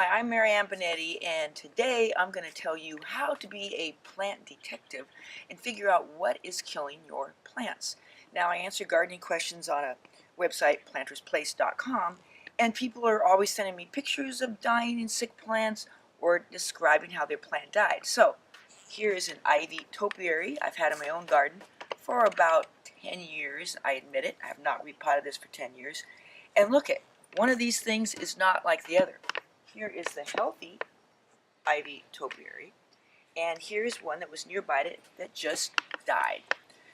Hi, I'm Marianne Binetti, and today I'm going to tell you how to be a plant detective and figure out what is killing your plants. Now, I answer gardening questions on a website, plantersplace.com, and people are always sending me pictures of dying and sick plants or describing how their plant died. So, here is an ivy topiary I've had in my own garden for about 10 years. I admit it. I have not repotted this for 10 years. And look at, one of these things is not like the other. Here is the healthy ivy topiary, and here's one that was nearby it that just died.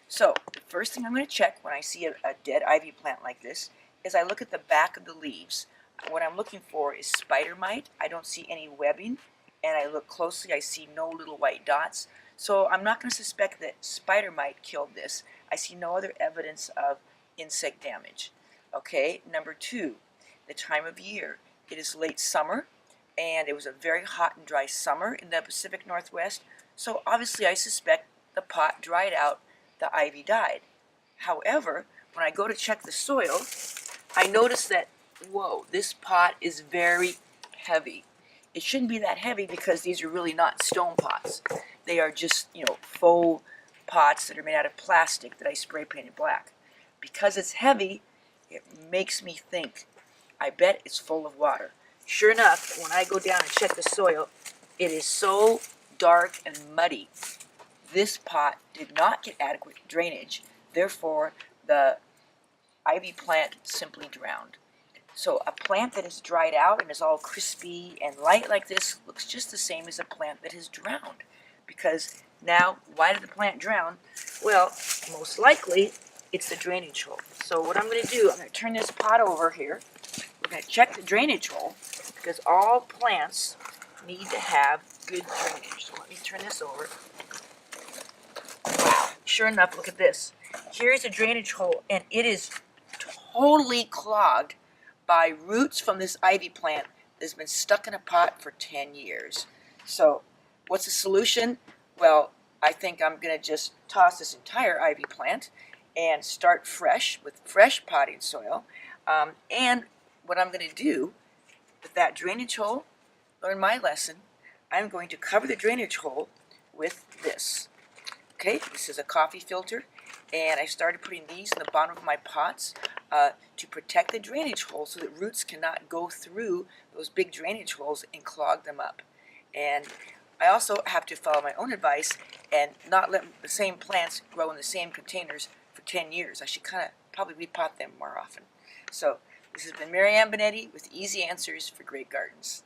So the first thing I'm going to check when I see a dead ivy plant like this is I look at the back of the leaves. What I'm looking for is spider mite. I don't see any webbing, and I look closely, I see no little white dots. So I'm not going to suspect that spider mite killed this. I see no other evidence of insect damage. Okay, number two, the time of year. It is late summer, and it was a very hot and dry summer in the Pacific Northwest, so obviously I suspect the pot dried out, the ivy died. However, when I go to check the soil, I notice that, whoa, this pot is very heavy. It shouldn't be that heavy because these are really not stone pots. They are just, faux pots that are made out of plastic that I spray painted black. Because it's heavy, it makes me think, I bet it's full of water. Sure enough, when I go down and check the soil, it is so dark and muddy. This pot did not get adequate drainage, therefore the ivy plant simply drowned. So a plant that is dried out and is all crispy and light like this looks just the same as a plant that has drowned. Because now, why did the plant drown? Well, most likely it's the drainage hole. So what I'm going to do, I'm going to turn this pot over here. We're going to check the drainage hole because all plants need to have good drainage. So let me turn this over. Wow, sure enough, look at this. Here's a drainage hole, and it is totally clogged by roots from this ivy plant that's been stuck in a pot for 10 years. So what's the solution? Well, I think I'm going to just toss this entire ivy plant and start fresh with fresh potting soil. And what I'm going to do with that drainage hole, learn my lesson, I'm going to cover the drainage hole with this. Okay, this is a coffee filter, and I started putting these in the bottom of my pots to protect the drainage hole so that roots cannot go through those big drainage holes and clog them up. And I also have to follow my own advice and not let the same plants grow in the same containers for 10 years. I should probably repot them more often. So this has been Marianne Binetti with easy answers for great gardens.